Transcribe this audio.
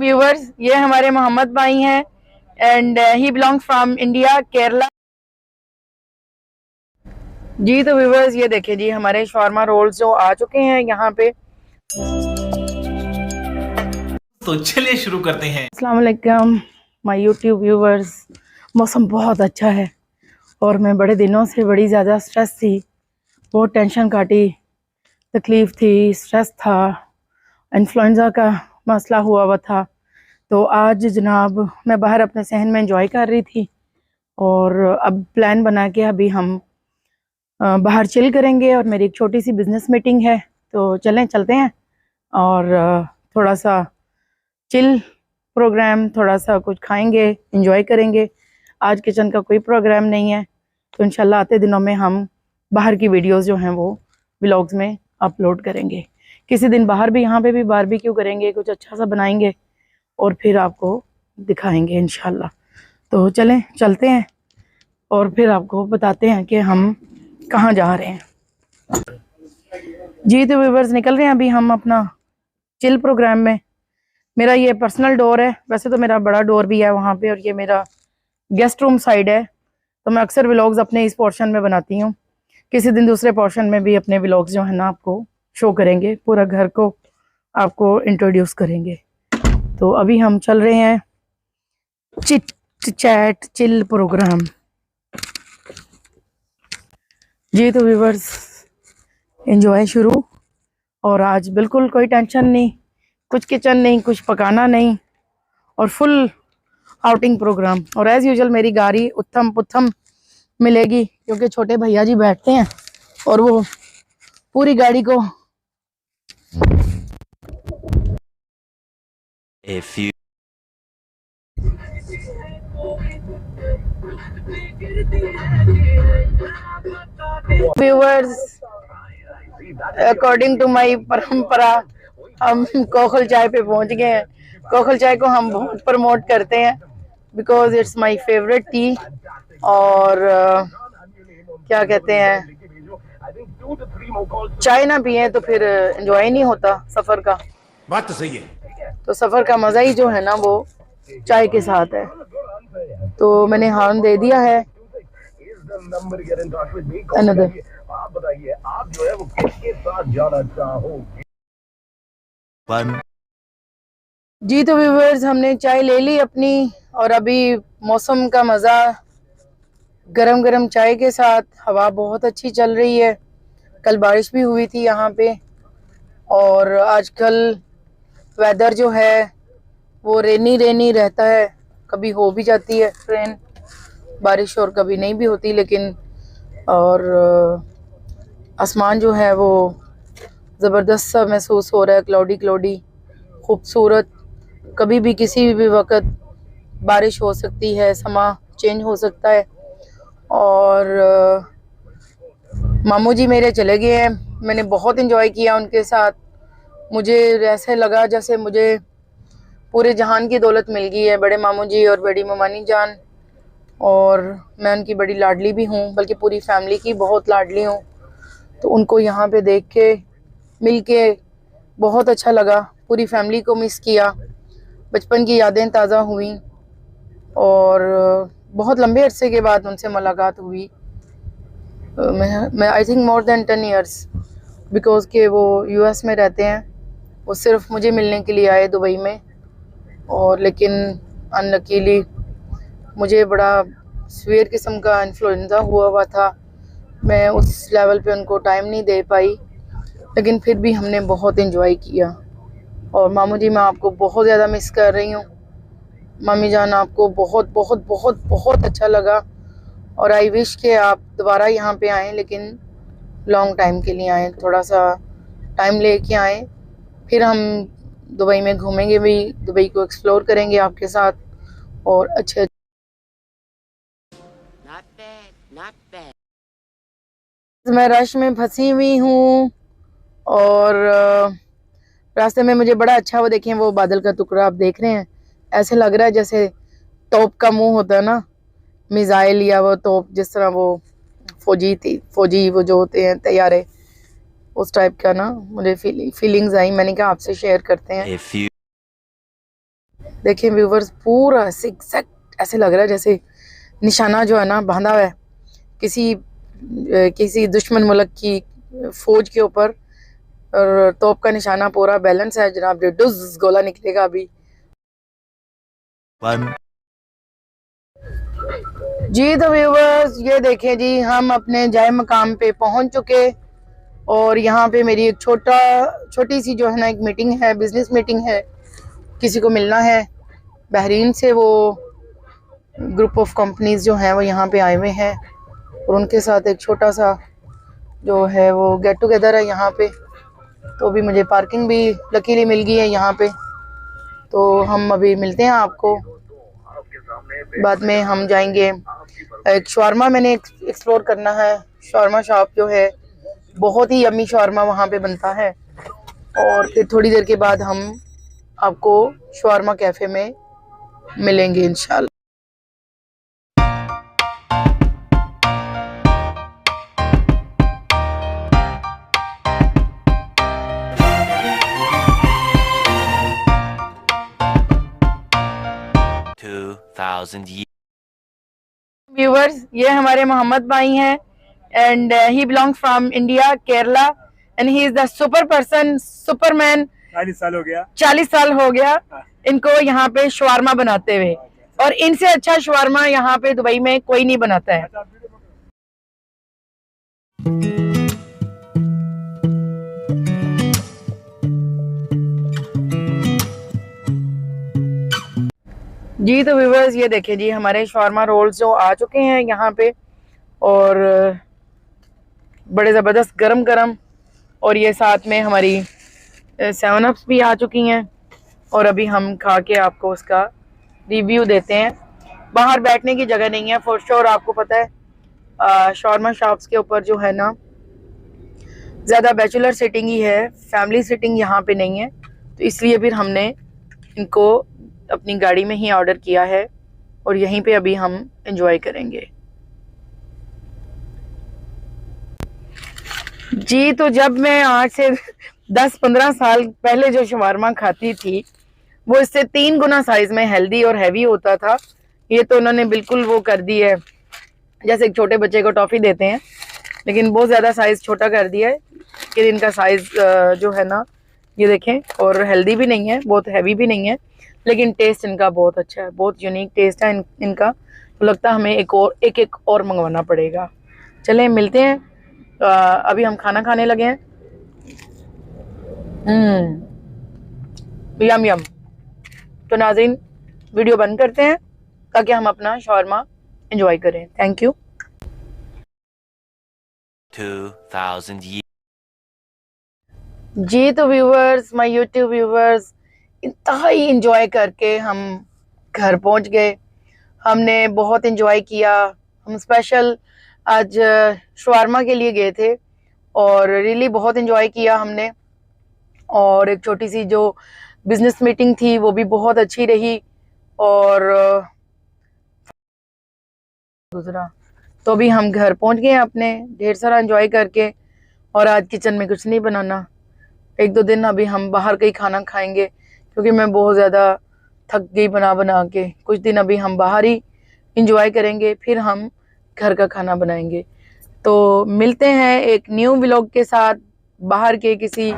Viewers, ये हमारे मोहम्मद भाई हैं and he belongs from India, Kerala. जी तो व्यूवर्स, ये देखिए जी हमारे शॉर्मा रोल्स जो आ चुके हैं यहाँ पे। तो चलिए शुरू करते हैं। अस्सलाम वालेकुम माय यूट्यूब व्यूवर्स। मौसम बहुत अच्छा है और मैं बड़े दिनों से बड़ी ज़्यादा स्ट्रेस थी, बहुत टेंशन काटी, तकलीफ़ थी, स्ट्रेस था, इन्फ्लुएंजा का मसला हुआ हुआ था। तो आज जनाब मैं बाहर अपने सहन में एंजॉय कर रही थी और अब प्लान बना के अभी हम बाहर चिल करेंगे और मेरी एक छोटी सी बिज़नेस मीटिंग है, तो चलते हैं और थोड़ा सा चिल प्रोग्राम, थोड़ा सा कुछ खाएंगे, एंजॉय करेंगे। आज किचन का कोई प्रोग्राम नहीं है, तो इंशाल्लाह आते दिनों में हम बाहर की वीडियोस जो हैं वो व्लॉग्स में अपलोड करेंगे। किसी दिन बाहर भी, यहाँ पे भी बारबेक्यू करेंगे, कुछ अच्छा सा बनाएंगे और फिर आपको दिखाएंगे इंशाल्लाह। तो चलते हैं और फिर आपको बताते हैं कि हम कहाँ जा रहे हैं। जी तो व्यूवर्स, निकल रहे हैं अभी हम अपना चिल प्रोग्राम में। मेरा ये पर्सनल डोर है, वैसे तो मेरा बड़ा डोर भी है वहाँ पे, और ये मेरा गेस्ट रूम साइड है। तो मैं अक्सर व्लॉग्स अपने इस पोर्शन में बनाती हूँ, किसी दिन दूसरे पोर्शन में भी अपने व्लॉग्स जो है ना आपको शो करेंगे, पूरा घर को आपको इंट्रोड्यूस करेंगे। तो अभी हम चल रहे हैं चिट चैट चिल प्रोग्राम। जी तो व्यूवर्स, एंजॉय शुरू। और आज बिल्कुल कोई टेंशन नहीं, कुछ किचन नहीं, कुछ पकाना नहीं, और फुल आउटिंग प्रोग्राम। और एज यूजुअल मेरी गाड़ी उत्तम पुत्तम मिलेगी, क्योंकि छोटे भैया जी बैठते हैं और वो पूरी गाड़ी को व्यूअर्स, अकॉर्डिंग टू माई परंपरा हम कोखल चाय पे पहुंच गए हैं। कोखल चाय को हम बहुत प्रमोट करते हैं because it's my favourite T. और क्या कहते हैं, चाय ना पिए तो फिर एंजॉय नहीं होता सफर का। बात तो सही है। तो सफर का मजा ही जो है ना वो चाय के साथ है। तो मैंने हॉर्न दे दिया है। अनदर आप बताइए, आप जो है वो किसके साथ जाना चाहोगे? जी तो व्यूअर्स, हमने चाय ले ली अपनी, और अभी मौसम का मज़ा गरम गरम चाय के साथ। हवा बहुत अच्छी चल रही है, कल बारिश भी हुई थी यहाँ पे, और आजकल वेदर जो है वो रेनी रहता है, कभी हो भी जाती है रेन बारिश और कभी नहीं भी होती। लेकिन और आसमान जो है वो ज़बरदस्त सा महसूस हो रहा है, क्लाउडी खूबसूरत। कभी भी किसी भी वक्त बारिश हो सकती है, समा चेंज हो सकता है। और मामू जी मेरे चले गए हैं, मैंने बहुत एंजॉय किया उनके साथ। मुझे ऐसे लगा जैसे मुझे पूरे जहान की दौलत मिल गई है, बड़े मामू जी और बड़ी ममानी जान। और मैं उनकी बड़ी लाडली भी हूँ, बल्कि पूरी फैमिली की बहुत लाडली हूँ। तो उनको यहाँ पे देख के, मिल के बहुत अच्छा लगा। पूरी फैमिली को मिस किया, बचपन की यादें ताज़ा हुई, और बहुत लंबे अरसे के बाद उनसे मुलाकात हुई। मैं I think more than 10 years, because के वो यूएस में रहते हैं। वो सिर्फ मुझे मिलने के लिए आए दुबई में, और लेकिन अनलकीली मुझे बड़ा सीवियर किस्म का इन्फ्लुएंजा हुआ था। मैं उस लेवल पे उनको टाइम नहीं दे पाई, लेकिन फिर भी हमने बहुत एंजॉय किया। और मामू जी, मैं आपको बहुत ज़्यादा मिस कर रही हूँ। मामी जान, आपको बहुत बहुत बहुत बहुत अच्छा लगा, और आई विश कि आप दोबारा यहाँ पे आएँ, लेकिन लॉन्ग टाइम के लिए आएँ, थोड़ा सा टाइम लेके आएँ। फिर हम दुबई में घूमेंगे भी, दुबई को एक्सप्लोर करेंगे आपके साथ। और अच्छे मैं रश में फंसी हुई हूँ, और रास्ते में मुझे बड़ा अच्छा, वो देखें वो बादल का टुकड़ा आप देख रहे हैं, ऐसे लग रहा है जैसे तोप का मुंह होता है ना, मिसाइल या वो तोप, जिस तरह वो फौजी वो जो होते हैं तैयारे, उस टाइप का ना मुझे फीलिंग्स आई। मैंने कहा आपसे शेयर करते हैं। देखिए व्यूवर्स, पूरा एग्जैक्ट ऐसे लग रहा है जैसे निशाना जो है ना बांधा हुआ है किसी दुश्मन मुल्क की फौज के ऊपर, और तोप का निशाना पूरा बैलेंस है जनाब। डिड्डुस गोला निकलेगा अभी। जी तो व्यूवर्स, ये देखें जी, हम अपने जाए मकाम पे पहुंच चुके, और यहाँ पे मेरी एक छोटी सी जो है ना एक मीटिंग है, बिजनेस मीटिंग है। किसी को मिलना है बहरीन से, वो ग्रुप ऑफ कंपनीज जो हैं वो यहाँ पे आए हुए हैं, और उनके साथ एक छोटा सा जो है वो गेट टुगेदर है यहाँ पे। तो अभी मुझे पार्किंग भी लकीली मिल गई है यहाँ पे, तो हम अभी मिलते हैं आपको। बाद में हम जाएंगे एक शॉर्मा मैंने एक्सप्लोर करना है। शॉर्मा शॉप जो है बहुत ही यम्मी शॉर्मा वहाँ पे बनता है, और फिर थोड़ी देर के बाद हम आपको शॉर्मा कैफ़े में मिलेंगे इंशाल्लाह। व्यूवर्स, ये हमारे मोहम्मद भाई हैं, and he belongs from India, Kerala, and he is the super person, Superman. 40 साल हो गया। 40 साल हो गया इनको यहाँ पे शवारमा बनाते हुए, और इनसे अच्छा शवारमा यहाँ पे दुबई में कोई नहीं बनाता है। जी तो व्यूवर्स, ये देखिए जी, हमारे शवारमा रोल्स जो आ चुके हैं यहाँ पे, और बड़े ज़बरदस्त गरम गरम, और ये साथ में हमारी 7 अप्स भी आ चुकी हैं, और अभी हम खा के आपको उसका रिव्यू देते हैं। बाहर बैठने की जगह नहीं है फॉर श्योर, आपको पता है शॉर्मा शॉप्स के ऊपर जो है ना ज़्यादा बैचलर सिटिंग ही है, फैमिली सिटिंग यहाँ पे नहीं है, तो इसलिए फिर हमने इनको अपनी गाड़ी में ही ऑर्डर किया है, और यहीं पे अभी हम एंजॉय करेंगे। जी तो जब मैं आज से 10-15 साल पहले जो शवारमा खाती थी, वो इससे 3 गुना साइज में हेल्दी और हैवी होता था। ये तो उन्होंने बिल्कुल वो कर दी है, जैसे एक छोटे बच्चे को टॉफी देते हैं, लेकिन बहुत ज़्यादा साइज छोटा कर दिया है कि इनका साइज जो है ना, ये देखें, और हेल्दी भी नहीं है, बहुत हैवी भी नहीं है, लेकिन टेस्ट इनका बहुत अच्छा है, बहुत यूनिक टेस्ट है इनका। तो लगता है हमें एक और मंगवाना पड़ेगा। चलें मिलते हैं, अभी हम खाना खाने लगे हैं। यम यम। तो नाज़रीन, वीडियो बंद करते हैं ताकि हम अपना शॉर्मा एंजॉय करें। Thank you. 2000 years. जी तो व्यूवर्स, माय यूट्यूब व्यूवर्स, इंतहाई इंजॉय करके हम घर पहुंच गए। हमने बहुत इंजॉय किया। हम स्पेशल आज शवारमा के लिए गए थे, और रियली बहुत इंजॉय किया हमने। और एक छोटी सी जो बिजनेस मीटिंग थी वो भी बहुत अच्छी रही, और गुजरा। तो अभी हम घर पहुंच गए अपने, ढेर सारा एंजॉय करके। और आज किचन में कुछ नहीं बनाना, 1-2 दिन अभी हम बाहर का ही खाना खाएंगे, क्योंकि मैं बहुत ज़्यादा थक गई बना बना के। कुछ दिन अभी हम बाहर ही इंजॉय करेंगे, फिर हम घर का खाना बनाएंगे। तो मिलते हैं एक न्यू व्लॉग के साथ, बाहर के किसी